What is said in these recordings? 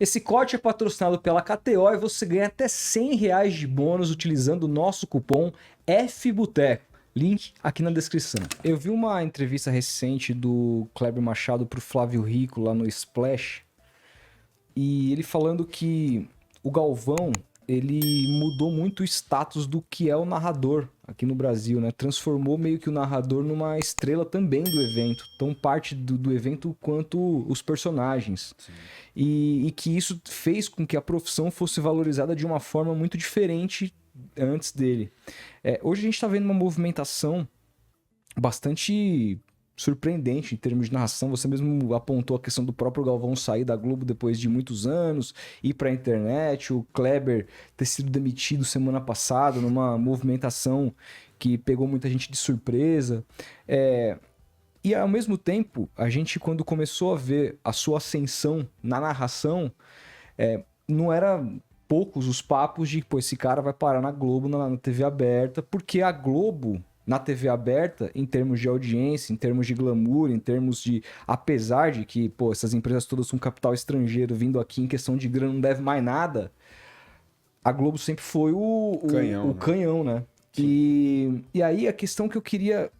Esse corte é patrocinado pela KTO e você ganha até R$ 100 de bônus utilizando o nosso cupom FBUTECO. Link aqui na descrição. Eu vi uma entrevista recente do Kleber Machado pro Flávio Rico lá no Splash. E ele falando que o Galvão, ele mudou muito o status do que é o narrador aqui no Brasil, né? Transformou meio que o narrador numa estrela também do evento. Tão parte do evento quanto os personagens. E que isso fez com que a profissão fosse valorizada de uma forma muito diferente antes dele. Hoje a gente está vendo uma movimentação bastante surpreendente em termos de narração. Você mesmo apontou a questão do próprio Galvão sair da Globo depois de muitos anos, ir para a internet, o Kleber ter sido demitido semana passada numa movimentação que pegou muita gente de surpresa. E ao mesmo tempo, a gente quando começou a ver a sua ascensão na narração, não era poucos os papos de, pô, esse cara vai parar na Globo, na TV aberta, porque a Globo, na TV aberta, em termos de audiência, em termos de glamour, em termos de... Apesar de que, pô, essas empresas todas com capital estrangeiro vindo aqui em questão de grana não deve mais nada, a Globo sempre foi o canhão, né? E aí a questão que eu queria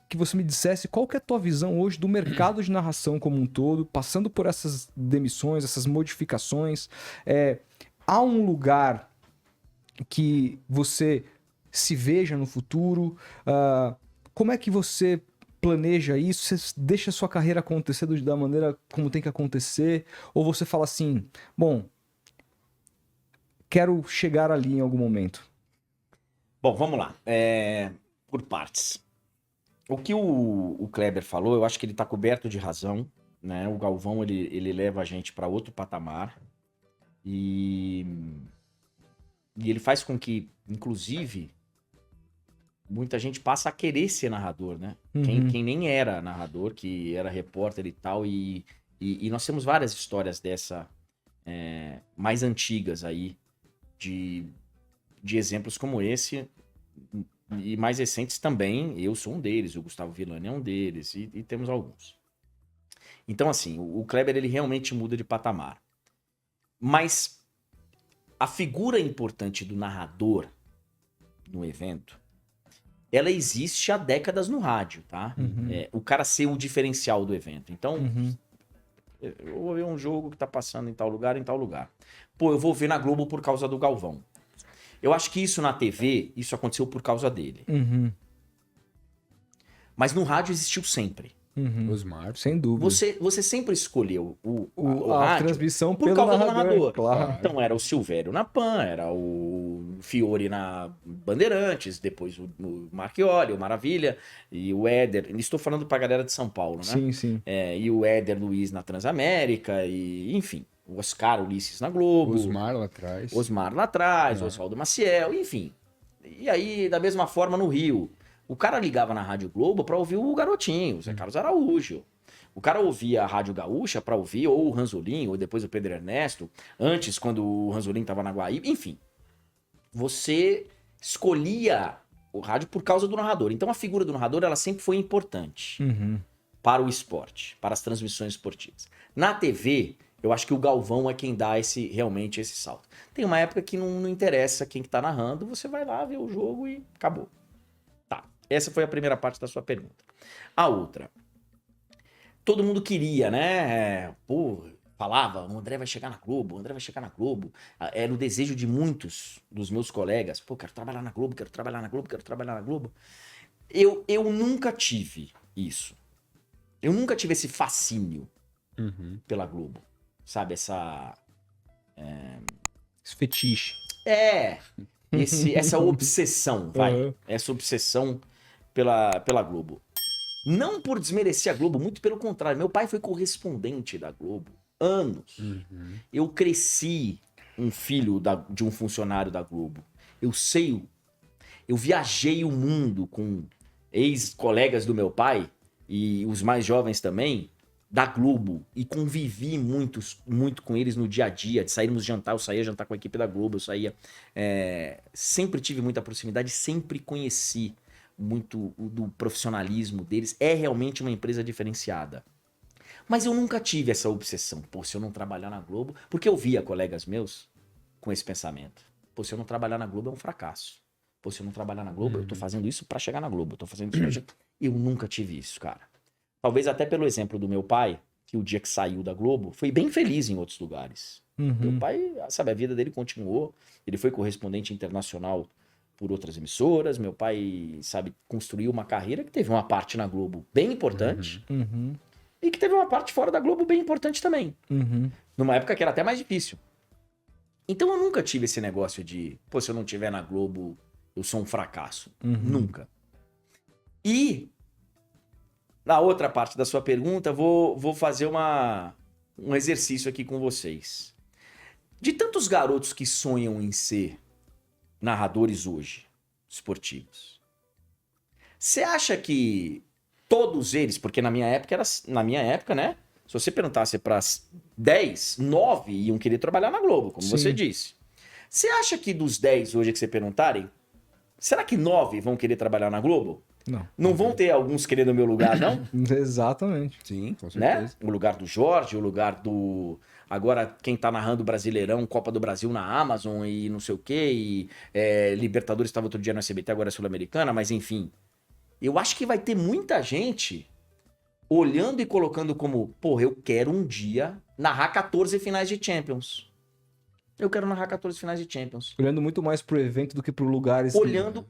que você me dissesse, qual que é a tua visão hoje do mercado de narração como um todo, passando por essas demissões, essas modificações. Há um lugar que você se veja no futuro? Como é que você planeja isso? Você deixa a sua carreira acontecer da maneira como tem que acontecer? Ou você fala assim, bom, quero chegar ali em algum momento? Bom, vamos lá. Por partes. O que o Kleber falou, eu acho que ele está coberto de razão, né? O Galvão, ele leva a gente para outro patamar e ele faz com que, inclusive, muita gente passa a querer ser narrador, né? Uhum. Quem nem era narrador, que era repórter e tal, e nós temos várias histórias dessa, mais antigas aí, de exemplos como esse, e mais recentes também. Eu sou um deles, o Gustavo Villani é um deles, e temos alguns. Então, assim, o Kleber, ele realmente muda de patamar. Mas a figura importante do narrador no evento, ela existe há décadas no rádio, tá? Uhum. O cara ser o diferencial do evento. Então, Uhum. eu vou ver um jogo que tá passando em tal lugar, em tal lugar. Pô, eu vou ver na Globo por causa do Galvão. Eu acho que isso na TV, isso aconteceu por causa dele. Uhum. Mas no rádio existiu sempre. Uhum. Osmar, Sem dúvida. Você sempre escolheu o A rádio transmissão por pelo causa do narrador, narrador. claro. Então era o Silvério na PAN, era o Fiore na Bandeirantes, depois o Marchiori, o Maravilha, e o Éder. Estou falando pra galera de São Paulo, né? Sim, sim. E o Éder Luiz na Transamérica, e enfim. O Oscar Ulisses na Globo. Osmar lá atrás. Oswaldo Maciel, enfim. E aí, da mesma forma, no Rio. O cara ligava na Rádio Globo pra ouvir o Garotinho, o Zé Carlos Araújo. O cara ouvia a Rádio Gaúcha pra ouvir ou o Ranzolin, ou depois o Pedro Ernesto, antes, quando o Ranzolin tava na Guaíba, enfim. Você escolhia o rádio por causa do narrador. Então a figura do narrador, ela sempre foi importante para o esporte, para as transmissões esportivas. Na TV, eu acho que o Galvão é quem dá realmente esse salto. Tem uma época que não interessa quem que tá narrando, você vai lá ver o jogo e acabou. Tá, essa foi a primeira parte da sua pergunta. A outra, todo mundo queria, né? Falava, o André vai chegar na Globo, o André vai chegar na Globo. Era o desejo de muitos dos meus colegas. Pô, quero trabalhar na Globo, quero trabalhar na Globo, quero trabalhar na Globo. Eu nunca tive isso. Eu nunca tive esse fascínio pela Globo. Sabe, Esse fetiche. Essa obsessão, vai. Uhum. Essa obsessão pela Globo. Não por desmerecer a Globo, muito pelo contrário. Meu pai foi correspondente da Globo anos. Eu cresci um filho de um funcionário da Globo. Eu viajei o mundo com ex-colegas do meu pai e os mais jovens também, da Globo, e convivi muito com eles no dia a dia, de sairmos jantar, eu saía jantar com a equipe da Globo, eu saía... sempre tive muita proximidade, sempre conheci muito do profissionalismo deles. É realmente uma empresa diferenciada. Mas eu nunca tive essa obsessão. Pô, se eu não trabalhar na Globo... Porque eu via colegas meus com esse pensamento. Pô, se eu não trabalhar na Globo é um fracasso. Pô, se eu não trabalhar na Globo, eu tô fazendo isso pra chegar na Globo. Eu tô fazendo isso pra chegar... Eu nunca tive isso, cara. Talvez até pelo exemplo do meu pai, que o dia que saiu da Globo, foi bem feliz em outros lugares. Meu pai, sabe, a vida dele continuou. Ele foi correspondente internacional por outras emissoras. Meu pai, sabe, construiu uma carreira que teve uma parte na Globo bem importante. E que teve uma parte fora da Globo bem importante também. Numa época que era até mais difícil. Então eu nunca tive esse negócio de, pô, se eu não estiver na Globo, eu sou um fracasso. Nunca. E, na outra parte da sua pergunta, vou fazer um exercício aqui com vocês. De tantos garotos que sonham em ser narradores hoje, esportivos, você acha que todos eles, porque na minha época, né? Se você perguntasse para 10, 9 iam querer trabalhar na Globo, como você disse. Você acha que dos 10 hoje que você perguntarem, será que 9 vão querer trabalhar na Globo? Não. Não vão ter alguns querendo o meu lugar, não? Exatamente. Sim, com certeza. Né? O lugar do Jorge, o lugar do... Agora, quem tá narrando o Brasileirão, Copa do Brasil na Amazon e não sei o quê, e Libertadores estava outro dia no SBT, agora é Sul-Americana, mas enfim. Eu acho que vai ter muita gente olhando e colocando como, porra, eu quero um dia narrar 14 finais de Champions. Eu quero narrar 14 finais de Champions. Olhando muito mais pro evento do que pro lugar. Olhando,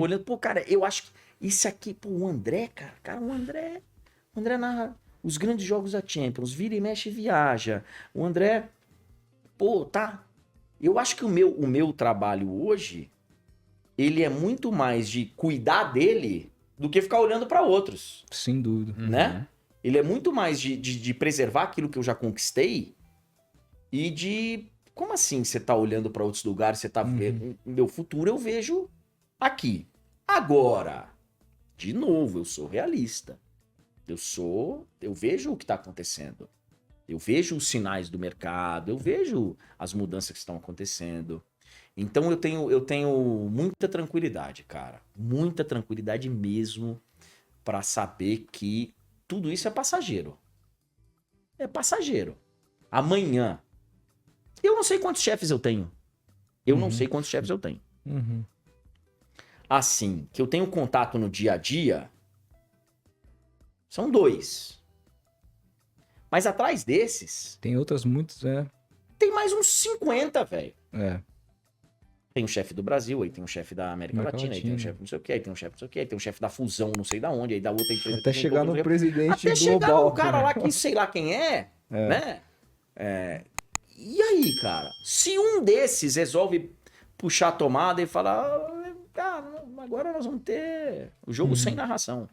olhando, pô, cara, eu acho que isso aqui, pô, o André, cara, o André narra os grandes jogos da Champions, vira e mexe e viaja. O André, pô, tá. Eu acho que o meu trabalho hoje, ele é muito mais de cuidar dele do que ficar olhando para outros. Sem dúvida. Né? Ele é muito mais de preservar aquilo que eu já conquistei e de... Como assim você tá olhando para outros lugares, você tá vendo... Meu futuro eu vejo aqui. Agora, de novo, eu sou realista. Eu vejo o que tá acontecendo. Eu vejo os sinais do mercado, eu vejo as mudanças que estão acontecendo. Então eu tenho muita tranquilidade, cara. Muita tranquilidade mesmo para saber que tudo isso é passageiro. É passageiro. Amanhã. Eu não sei quantos chefes eu tenho. Não sei quantos chefes eu tenho. Assim, que eu tenho contato no dia a dia, são 2. Mas atrás desses... Tem outras muitas, Tem mais uns 50, velho. Tem um chefe do Brasil, aí tem um chefe da América Latina, aí tem um chefe não sei o que, aí tem um chefe não sei o que, aí tem um chefe da fusão não sei da onde, aí da outra empresa... Até chegar no presidente global. Até chegar global. no cara lá que sei lá quem né? E aí, cara? Se um desses resolve puxar a tomada e falar... agora nós vamos ter o jogo sem narração.